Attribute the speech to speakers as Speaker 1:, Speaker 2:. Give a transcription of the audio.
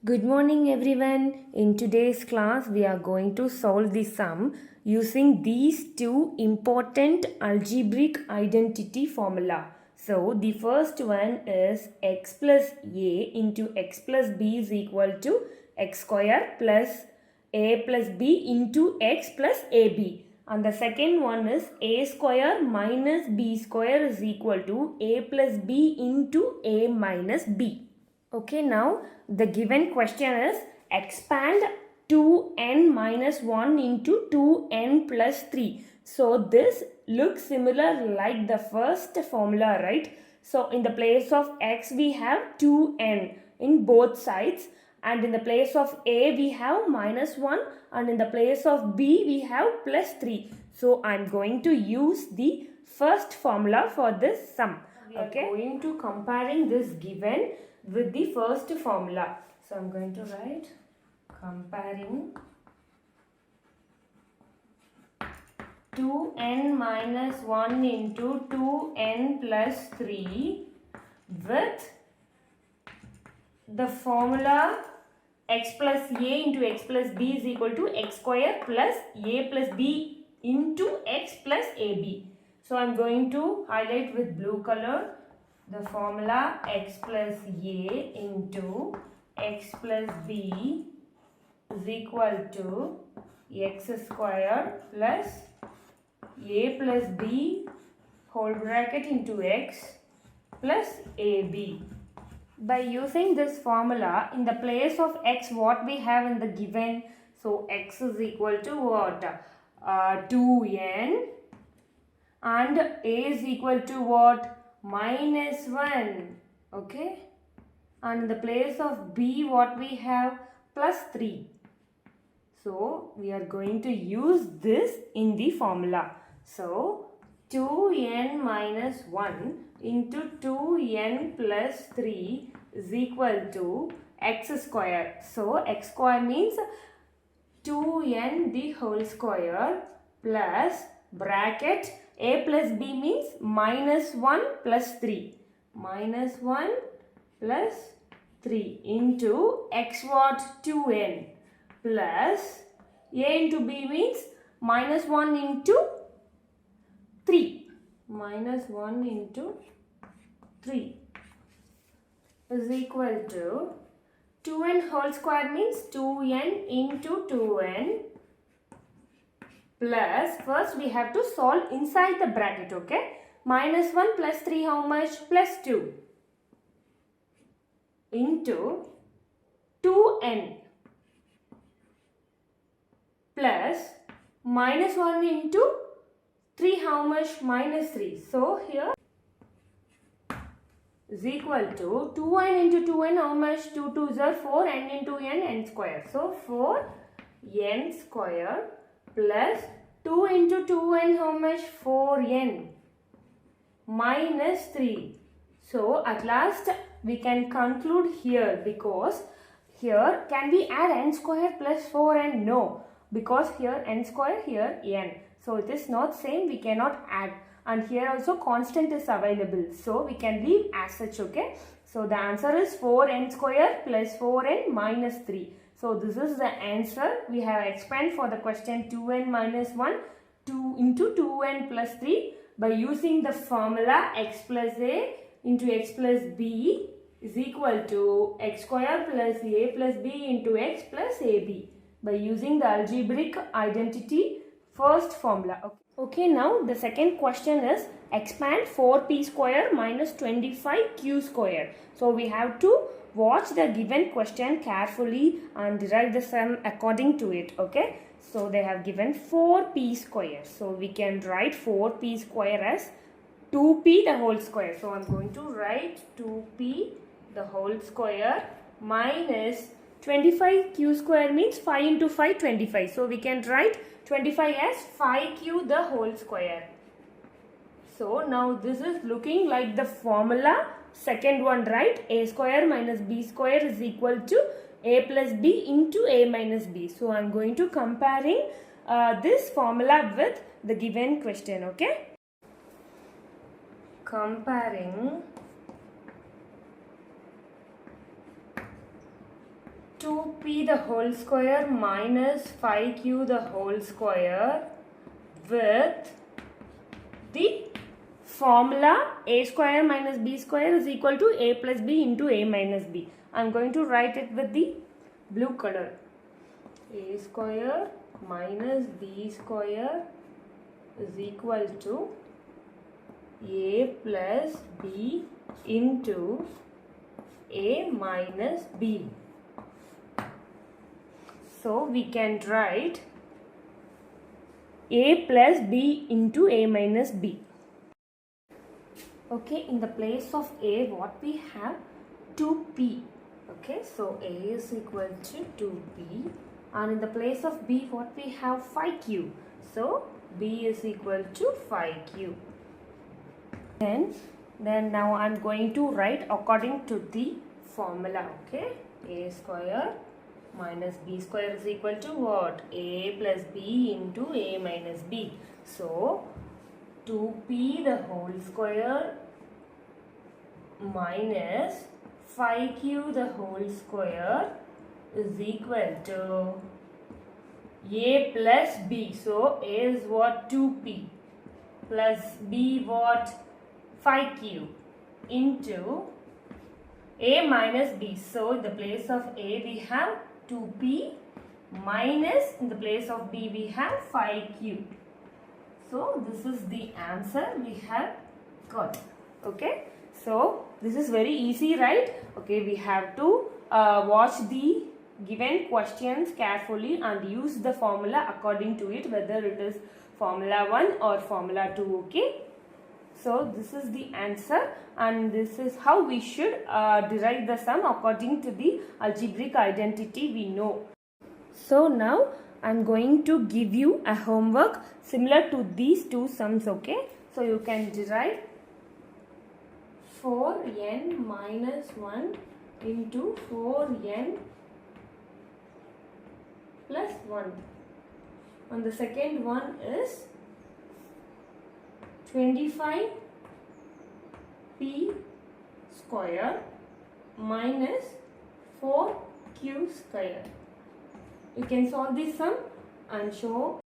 Speaker 1: Good morning everyone. In today's class we are going to solve the sum using these two important algebraic identity formula. So the first one is x plus a into x plus b is equal to x square plus a plus b into x plus ab. And the second one is a square minus b square is equal to a plus b into a minus b. Okay, now the given question is expand 2n minus 1 into 2n plus 3. So this looks similar like the first formula, right? So in the place of x we have 2n in both sides, and in the place of a we have minus 1, and in the place of b we have plus 3. So I'm going to use the first formula for this sum. We are going to comparing this given with the first formula. So I'm going to write comparing 2n minus 1 into 2n plus 3 with the formula x plus a into x plus b is equal to x square plus a plus b into x plus ab. So I'm going to highlight with blue color the formula x plus a into x plus b is equal to x square plus a plus b whole bracket into x plus ab. By using this formula, in the place of x what we have in the given, so x is equal to what? 2n, and a is equal to what? Minus 1. Okay, and in the place of b what we have? Plus 3. So we are going to use this in the formula. So 2n minus 1 into 2n plus 3 is equal to x square. So x square means 2n the whole square plus bracket a plus b means minus 1 plus 3. Minus 1 plus 3 into x what? 2n plus a into b means minus 1 into 3. Minus 1 into 3 is equal to 2n whole square means 2n into 2n plus, first we have to solve inside the bracket, okay? Minus 1 plus 3 how much? Plus 2 into 2n plus minus 1 into 3 how much? Minus 3. So here is equal to 2n into 2n how much? 2 2s are 4, n into n square. So 4n square plus 2 into 2n how much? 4n minus 3. So at last we can conclude here, because here can we add n square plus 4n? No, because here n square, here n. So it is not same, we cannot add, and here also constant is available, so we can leave as such, okay? So the answer is 4n square plus 4n minus 3. So this is the answer. We have expanded for the question 2n minus 1 2 into 2n plus 3 by using the formula x plus a into x plus b is equal to x square plus a plus b into x plus ab by using the algebraic identity first formula. Okay, now the second question is expand 4p square minus 25q square. So we have to watch the given question carefully and derive the sum according to it, okay? So they have given 4p square. So we can write 4p square as 2p the whole square. So I'm going to write 2p the whole square minus 25q square means 5 into 5, 25. So we can write 25 as 5q the whole square. So now this is looking like the formula second one, right? A square minus b square is equal to a plus b into a minus b. So I'm going to comparing this formula with the given question, okay? Comparing 2p the whole square minus 5q the whole square with the formula a square minus b square is equal to a plus b into a minus b. I am going to write it with the blue color. A square minus b square is equal to a plus b into a minus b. So we can write a plus b into a minus b. Okay, in the place of a, what we have? 2p. Okay, so a is equal to 2p. And in the place of b, what we have? 5q. So b is equal to 5q. Then now I am going to write according to the formula. Okay, a square minus b square is equal to what? A plus b into a minus b. So 2p the whole square minus 5q the whole square is equal to a plus b. So a is what? 2p plus b what? 5q into a minus b. So in the place of a we have 2p minus in the place of b we have 5q. So this is the answer we have got. Okay, so this is very easy, right? Okay, we have to watch the given questions carefully and use the formula according to it, whether it is formula 1 or formula 2. Okay, so this is the answer and this is how we should derive the sum according to the algebraic identity we know. So now I am going to give you a homework similar to these two sums. Okay, so you can derive 4n minus 1 into 4n plus 1. And the second one is 25p square minus 4q square. You can solve this sum and show